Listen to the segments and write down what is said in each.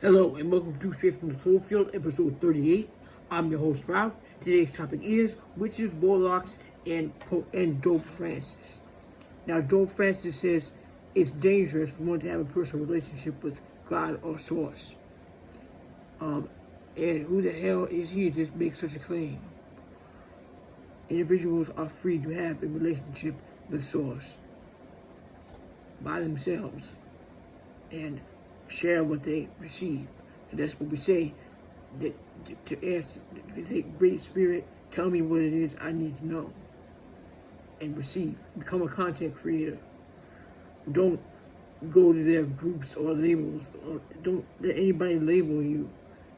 Hello and welcome to Straight from the Cloverfield, episode 38. I'm your host, Ralph. Today's topic is witches, warlocks, and Dope Francis. Now, Dope Francis says it's dangerous for one to have a personal relationship with God or Source. And who the hell is he to make such a claim? Individuals are free to have a relationship with Source by themselves and share what they receive. And that's what we say, that to ask, we say, Great Spirit, tell me what it is I need to know and receive. Become a content creator. Don't go to their groups or labels, or don't let anybody label you,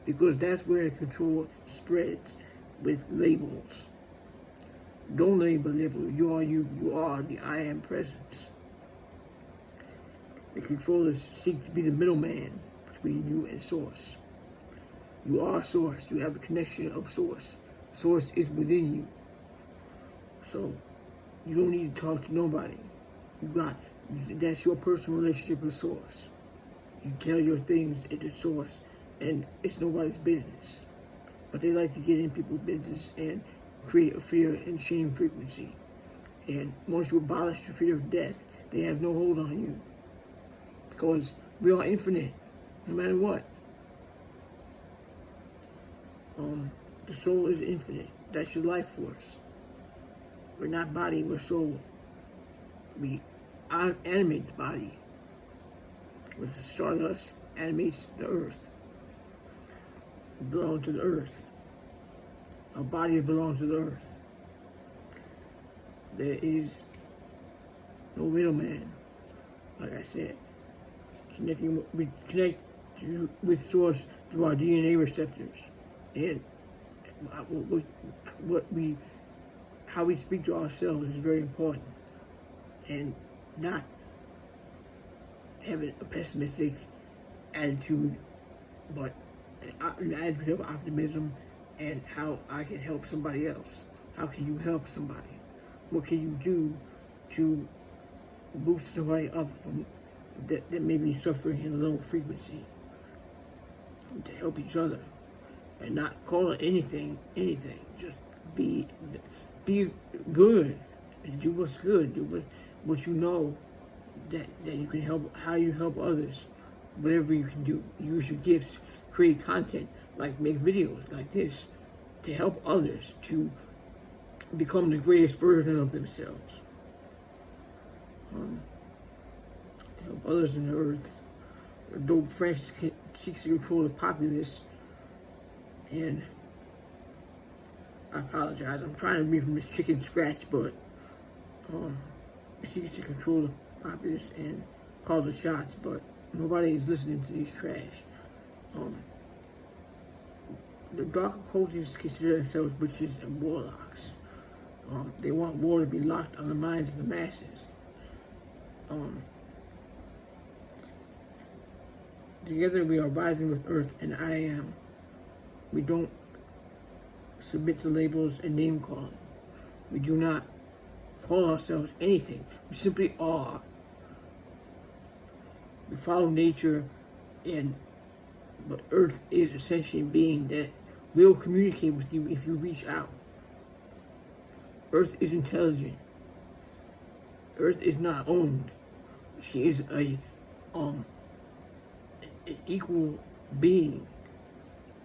because that's where control spreads, with labels. Don't label. You are you. You are the I am presence. The controllers seek to be the middleman between you and Source. You are Source. You have a connection of Source. Source is within you. So you don't need to talk to nobody. That's your personal relationship with Source. You tell your things at the Source, and it's nobody's business. But they like to get in people's business and create a fear and shame frequency. And once you abolish the fear of death, they have no hold on you. Because we are infinite, no matter what. The soul is infinite. That's your life force. We're not body, we're soul. We animate the body. With the stardust animates the earth. We belong to the earth. Our bodies belong to the earth. There is no middleman, like I said. We connect with Source through our DNA receptors, and how we speak to ourselves is very important, and not having a pessimistic attitude, but an attitude of optimism and how I can help somebody else. How can you help somebody? What can you do to boost somebody up from that may be suffering in a low frequency, to help each other, and not call it anything. Just be good, do what's good, do what you know that you can help, how you help others, whatever you can do. Use your gifts, create content, like make videos like this, to help others to become the greatest version of themselves. Help others in the earth. Dope Francis seeks to control the populace, and I apologize. I'm trying to read from this chicken scratch, but seeks to control the populace and call the shots, but nobody is listening to these trash. The dark occultists consider themselves witches and warlocks. They want war to be locked on the minds of the masses. Together we are rising with earth and I am. We don't submit to labels and name calling. We do not call ourselves anything. We simply are. We follow nature, but earth is essentially a being that will communicate with you if you reach out. Earth is intelligent. Earth is not owned. She is an equal being.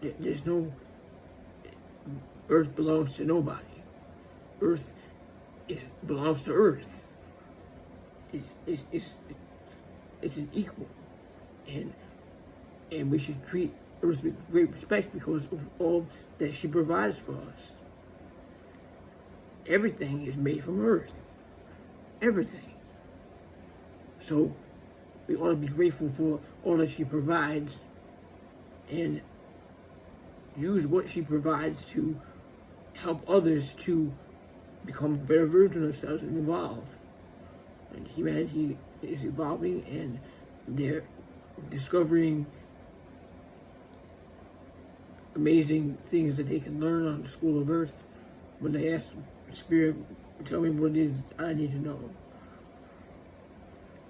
There's no earth belongs to nobody. Earth belongs to earth. It's an equal, and we should treat earth with great respect because of all that she provides for us. Everything is made from earth. Everything. So we ought to be grateful for all that she provides and use what she provides to help others to become a better version of themselves and evolve. And humanity is evolving, and they're discovering amazing things that they can learn on the School of Earth when they ask Spirit, tell me what it is I need to know.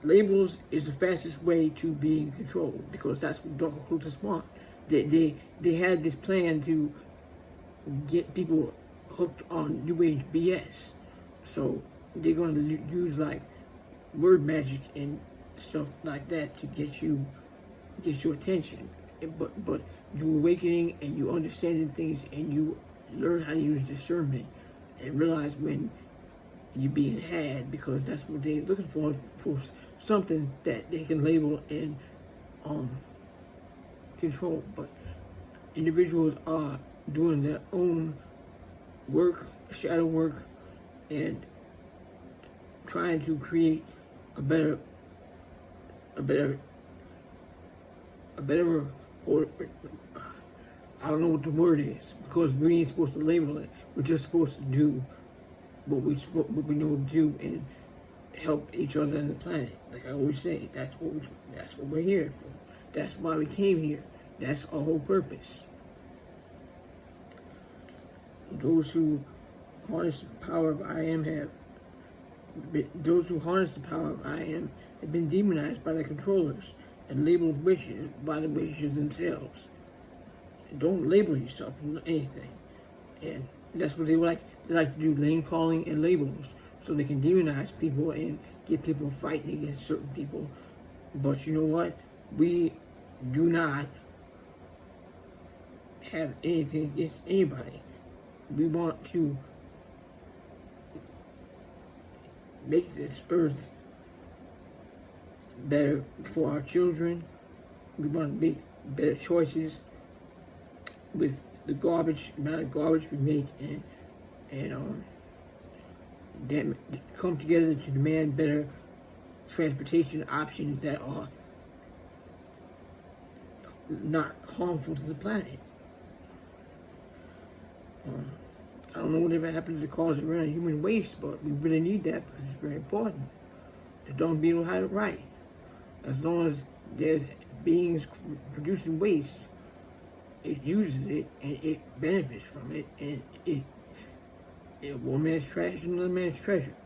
labels is the fastest way to being controlled, because that's what dark occultists want. They had this plan to get people hooked on New Age BS. So they're going to use like word magic and stuff like that to get your attention. But you awakening and you understanding things, and you learn how to use discernment and realize when you're being had, because that's what they're looking for something that they can label and control. But individuals are doing their own work, shadow work, and trying to create a better, or I don't know what the word is, because we ain't supposed to label it. We're just supposed to do what we know to do and help each other on the planet. Like I always say, that's what we're here for. That's why we came here. That's our whole purpose. Those who harness the power of I am have been demonized by their controllers and labeled witches by the witches themselves. Don't label yourself anything. And that's what they like. They like to do name calling and labels, so they can demonize people and get people fighting against certain people. But you know what? We do not have anything against anybody. We want to make this earth better for our children. We want to make better choices with the amount of garbage we make, and come together to demand better transportation options that are not harmful to the planet. I don't know whatever happens to cause around human waste, but we really need that because it's very important. The dung beetle had it right. As long as there's beings producing waste, it uses it and it benefits from it, and one man's trash is another man's treasure.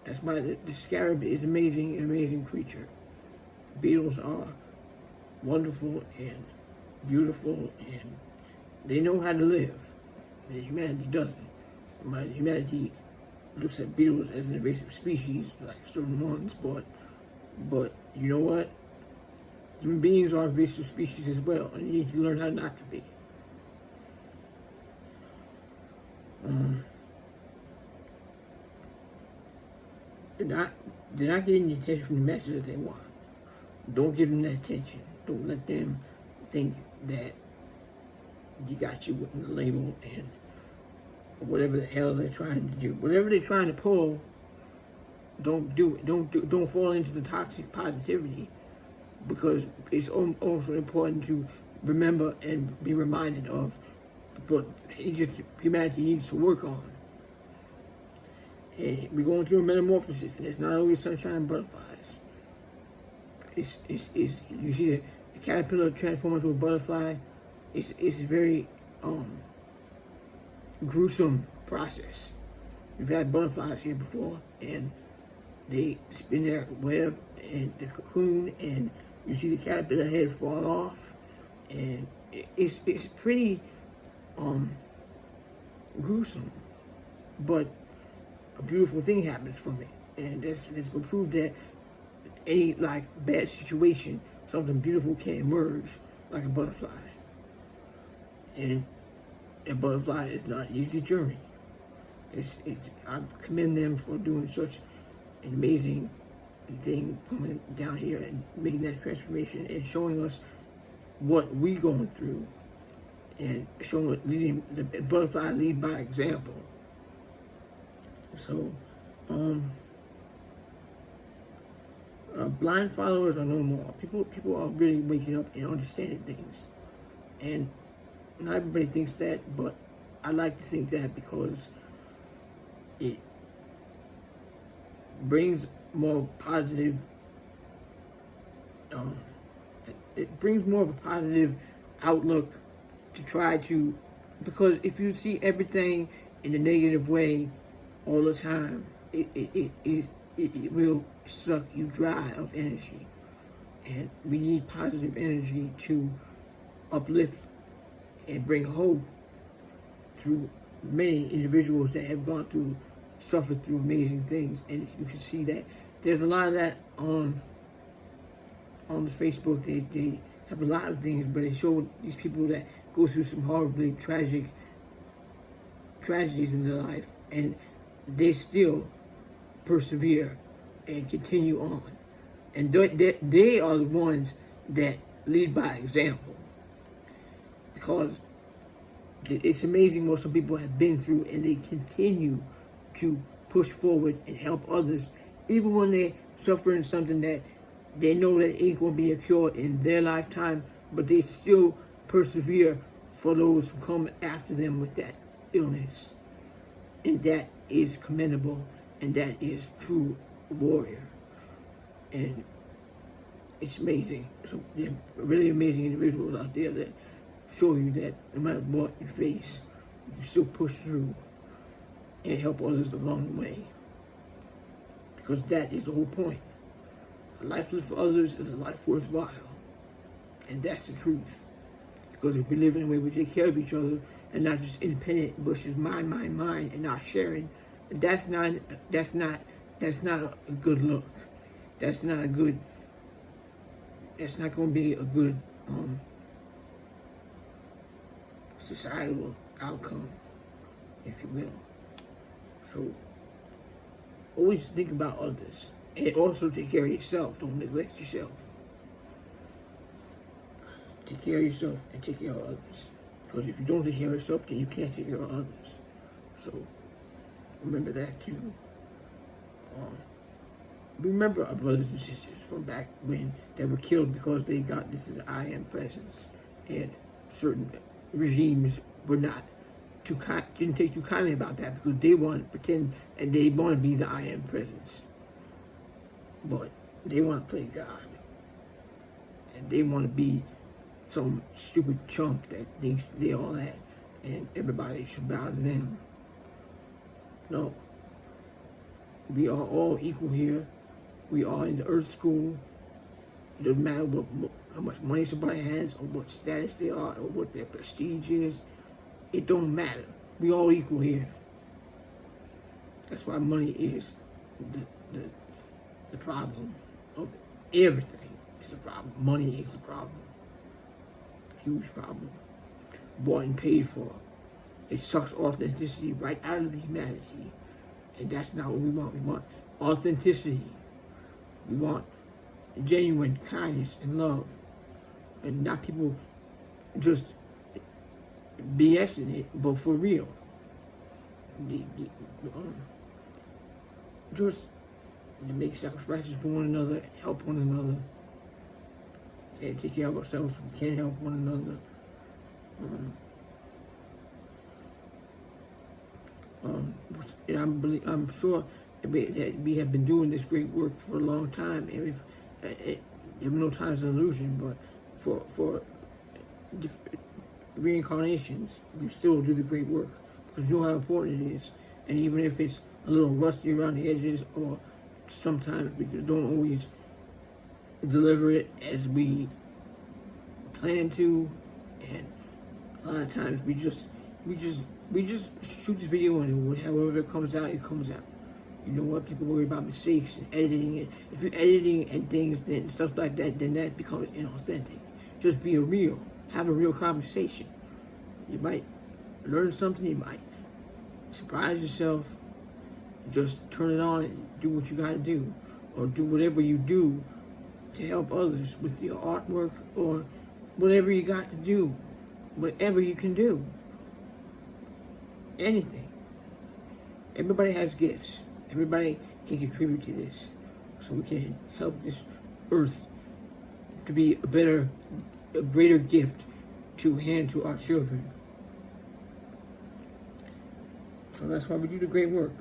That's why the scarab is an amazing creature. Beetles are wonderful and beautiful, and they know how to live. And humanity doesn't. Humanity looks at beetles as an invasive species, like certain ones, but you know what? Human beings are invasive species as well, and you need to learn how not to be. They're not getting the attention from the masses that they want. Don't give them that attention. Don't let them think that they got you with the label and whatever the hell they're trying to do. Whatever they're trying to pull, don't do it. Don't fall into the toxic positivity, because it's also important to remember and be reminded of what humanity needs to work on. And we're going through a metamorphosis, and it's not always sunshine and butterflies. It's you see the caterpillar transform into a butterfly. It's a very gruesome process. We've had butterflies here before, and they spin their web and the cocoon, and you see the caterpillar head fall off, and it's pretty gruesome, but a beautiful thing happens from it, and that's will prove that any bad situation, something beautiful can emerge, like a butterfly. And a butterfly is not an easy journey. I commend them for doing such an amazing thing, coming down here and making that transformation and showing us what we going through, and leading the butterfly lead by example. So, blind followers are no more. People are really waking up and understanding things, and not everybody thinks that, but I like to think that because it brings more positive. It brings more of a positive outlook to try to, because if you see everything in a negative way all the time, it will suck you dry of energy. And we need positive energy to uplift and bring hope through many individuals that have gone through, suffered through amazing things. And you can see that there's a lot of that on the Facebook. They have a lot of things, but they show these people that go through some horribly tragic tragedies in their life, and they still persevere and continue on. And they are the ones that lead by example, because it's amazing what some people have been through, and they continue to push forward and help others, even when they're suffering something that they know that ain't going to be a cure in their lifetime, but they still persevere for those who come after them with that illness. And that is commendable, and that is true warrior. And it's amazing. So there are really amazing individuals out there that show you that no matter what you face, you still push through and help others along the way. Because that is the whole point. A life lived for others is a life worthwhile. And that's the truth. Because if we live in a way we take care of each other and not just independent, but just mine, and not sharing, that's not a good look. That's not going to be a good societal outcome, if you will. So always think about others, and also take care of yourself. Don't neglect yourself. Take care of yourself and take care of others. Because if you don't take care of yourself, then you can't take care of others. So remember that too. Remember our brothers and sisters from back when they were killed because they got this is I am presence, and certain regimes were not didn't take too kindly about that, because they want to pretend and they want to be the I am presence, but they want to play God, and they want to be some stupid chump that thinks they all that, and everybody should bow to them. No, we are all equal here. We are in the earth school. It doesn't matter how much money somebody has, or what status they are, or what their prestige is. It don't matter. We all equal here. That's why money is the problem of everything. It's the problem. Money is the problem. Huge problem. Bought and paid for. It sucks authenticity right out of the humanity. And that's not what we want. We want authenticity. We want genuine kindness and love. And not people just BSing it, but for real. Just make sacrifices for one another, help one another, and take care of ourselves so we can help one another. And I'm sure that we have been doing this great work for a long time. And if no time is an illusion, but for reincarnations, we still do the great work, because you know how important it is. And even if it's a little rusty around the edges, or sometimes we don't always deliver it as we plan to, and a lot of times we just shoot the video, and however it comes out, it comes out. You know what? People worry about mistakes and editing it. If you're editing and things, then stuff like that, then that becomes inauthentic. Just be real. Have a real conversation. You might learn something. You might surprise yourself. Just turn it on and do what you got to do, or do whatever you do to help others with your artwork, or whatever you got to do, whatever you can do. Anything. Everybody has gifts. Everybody can contribute to this, so we can help this earth to be a greater gift to hand to our children. So that's why we do the great work,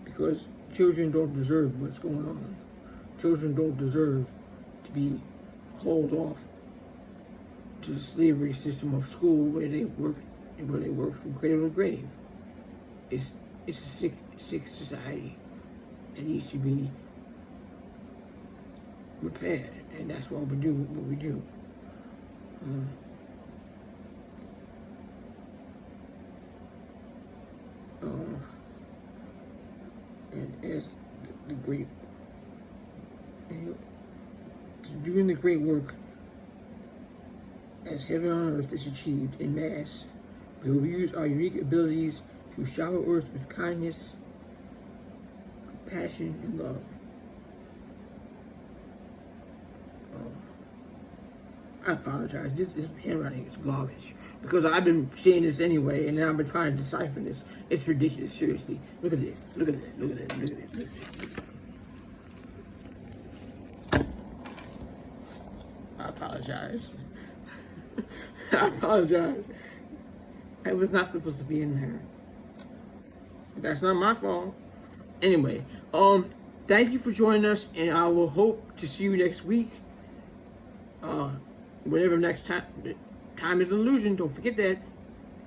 because children don't deserve what's going on. Children don't deserve to be hauled off to the slavery system of school where they work from cradle to grave. It's a sick society that needs to be repaired, and that's why we do what we do. And as the great, doing the great work as heaven on earth is achieved in mass, we will use our unique abilities to shower earth with kindness, compassion, and love. I apologize. This handwriting is garbage. Because I've been saying this anyway, and now I've been trying to decipher this. It's ridiculous, seriously. Look at this. Look at that. Look at that. Look at this. Look at this. I apologize. I apologize. It was not supposed to be in there. That's not my fault. Anyway, thank you for joining us, and I will hope to see you next week. Whatever next time is an illusion. Don't forget that.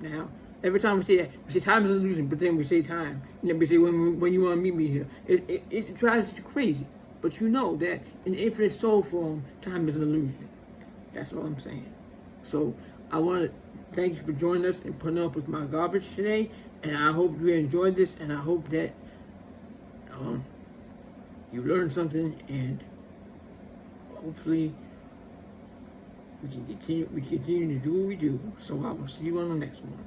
Now, every time we say that, we say time is an illusion, but then we say time, and then we say when you want to meet me here. It drives you crazy, but you know that in infinite soul form, time is an illusion. That's all I'm saying. So I want to thank you for joining us and putting up with my garbage today, and I hope you enjoyed this, and I hope that you learned something, and hopefully we continue to do what we do. So I will see you on the next one.